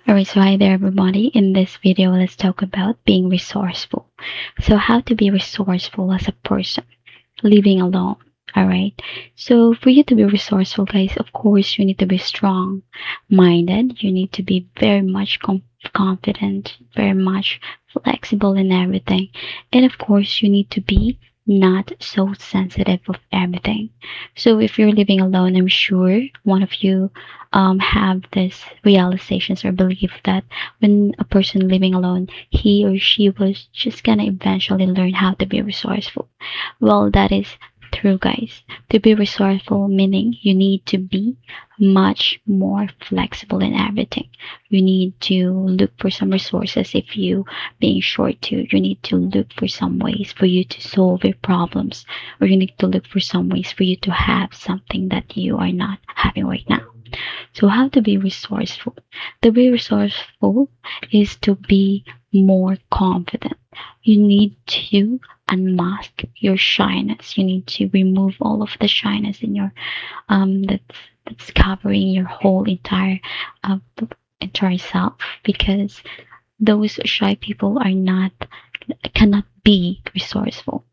Alright, so hi there everybody. In this video, let's talk about being resourceful. So how to be resourceful as a person living alone. Alright, so for you to be resourceful, guys, of course, you need to be strong minded. You need to be very much confident, very much flexible in everything. And of course, you need to be not so sensitive of everything. So if you're living alone, I'm sure one of you have this realizations or belief that when a person living alone, he or she was just gonna eventually learn how to be resourceful. Well, that is true, guys. To be resourceful, meaning you need to be much more flexible in everything. You need to look for some resources if you being short too. You need to look for some ways for you to solve your problems, or you need to look for some ways for you to have something that you are not having right now. So how to be resourceful? To be resourceful is to be more confident. You need to unmask your shyness. You need to remove all of the shyness in your that's covering your whole entire self, because those shy people are not cannot be resourceful.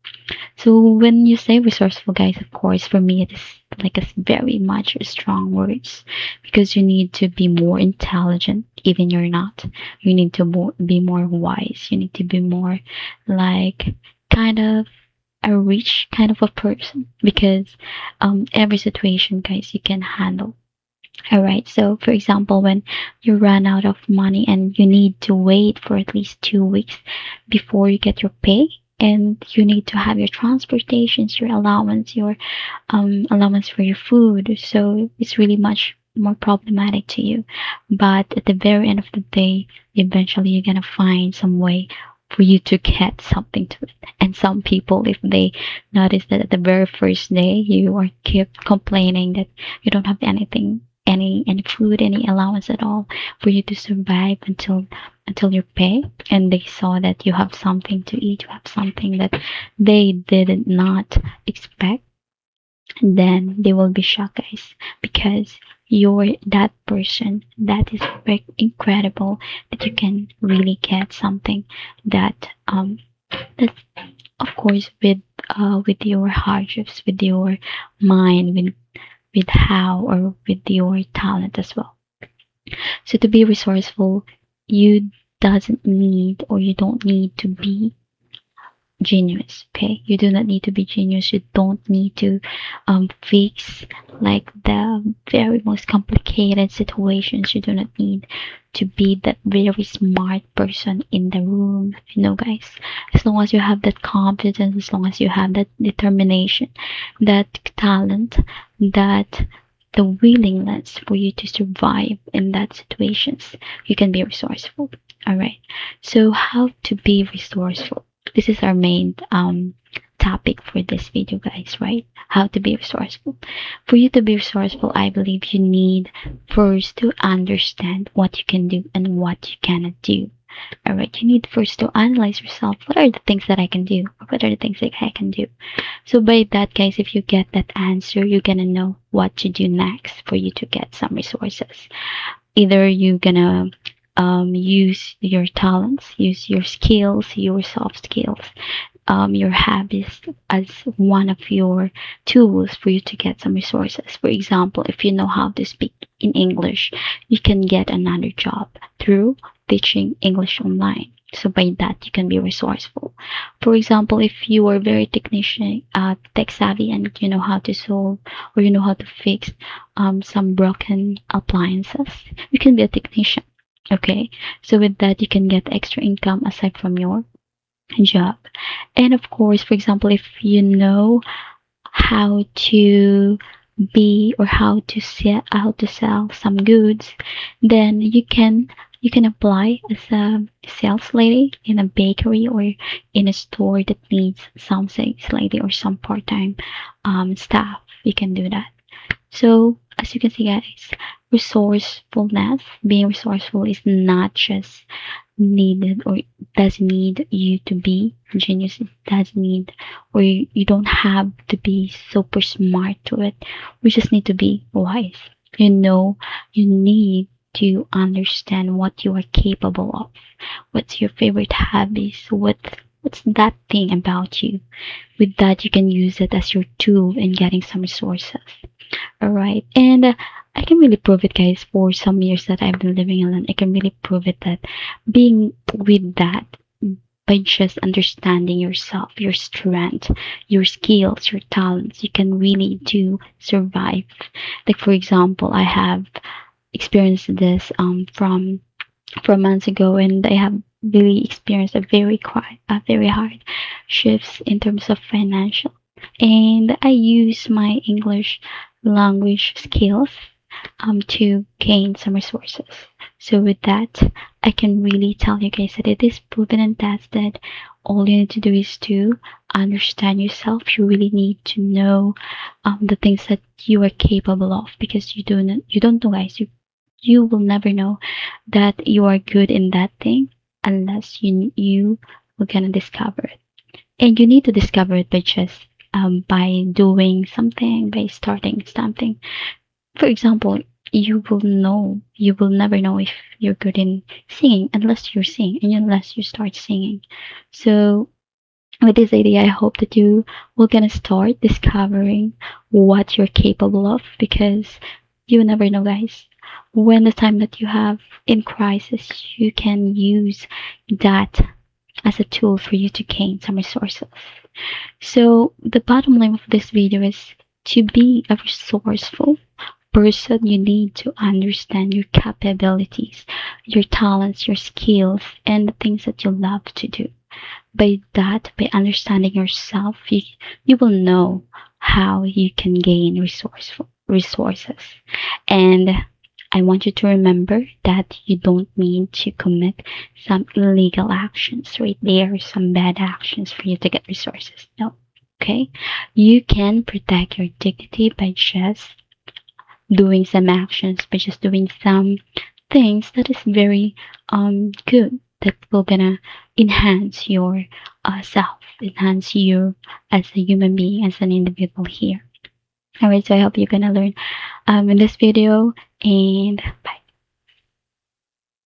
So when you say resourceful, guys, of course, for me, it is like a very much strong words, because you need to be more intelligent, even you're not. You need to be more wise. You need to be more like kind of a rich kind of a person, because every situation, guys, you can handle. All right. So, for example, when you run out of money and you need to wait for at least 2 weeks before you get your pay, and you need to have your transportations, your allowance, your allowance for your food. So it's really much more problematic to you. But at the very end of the day, eventually you're gonna find some way for you to get something to it. And some people, if they notice that at the very first day you are keep complaining that you don't have anything, any food, any allowance at all for you to survive until you pay, and they saw that you have something to eat, you have something that they did not expect, then they will be shocked, guys, because you're that person that is incredible, that you can really get something that that of course with your hardships, with your mind, with how, or with your talent as well. So to be resourceful, you doesn't need, or you don't need to be genius. Okay, you do not need to be genius. You don't need to fix like the very most complicated situations. You do not need to be that very smart person in the room, guys. As long as you have that confidence, as long as you have that determination, that talent, that the willingness for you to survive in that situations, you can be resourceful. All right, so how to be resourceful? This is our main topic for this video, guys, right? How to be resourceful. For you to be resourceful, I believe you need first to understand what you can do and what you cannot do. All right, you need first to analyze yourself. What are the things that I can do? What are the things that I can do? So by that, guys, if you get that answer, you're gonna know what to do next for you to get some resources. Either you're gonna use your talents, use your skills, your soft skills, your habits as one of your tools for you to get some resources. For example, if you know how to speak in English, you can get another job through teaching English online. So by that, you can be resourceful. For example, if you are very tech savvy, and you know how to solve, or you know how to fix some broken appliances, you can be a technician. Okay, so with that, you can get extra income aside from your job. And of course, for example, if you know how to be, or how to sell some goods, then you can apply as a sales lady in a bakery, or in a store that needs some sales lady or some part-time staff. You can do that. So as you can see, guys, resourcefulness, being resourceful, is not just needed, or doesn't need you to be genius. It doesn't need, or you don't have to be super smart to it. We just need to be wise. You need to understand what you are capable of. What's your favorite hobbies? What's that thing about you? With that, you can use it as your tool in getting some resources. All right. And I can really prove it, guys, for some years that I've been living alone. I can really prove it that being with that, by just understanding yourself, your strength, your skills, your talents, you can really do survive. Like, for example, I have experienced this from months ago, and I have really experienced a very hard shifts in terms of financial. And I use my English language skills to gain some resources. So with that, I can really tell you guys that it is proven and tested. All you need to do is to understand yourself. You really need to know the things that you are capable of, because you don't know, guys. You will never know that you are good in that thing unless you will gonna discover it. And you need to discover it by just by doing something, by starting something. For example, you will never know if you're good in singing unless you're singing and unless you start singing. So with this idea, I hope that you will gonna start discovering what you're capable of, because you never know, guys. When the time that you have in crisis, you can use that as a tool for you to gain some resources. So the bottom line of this video is, to be a resourceful person, you need to understand your capabilities, your talents, your skills, and the things that you love to do. By that, by understanding yourself, you will know how you can gain resources. And I want you to remember that you don't need to commit some illegal actions, right? There are some bad actions for you to get resources. No. Okay? You can protect your dignity by just doing some actions, by just doing some things that is very good, that will gonna enhance your self, enhance you as a human being, as an individual here. Alright, so I hope you're gonna learn in this video, and bye.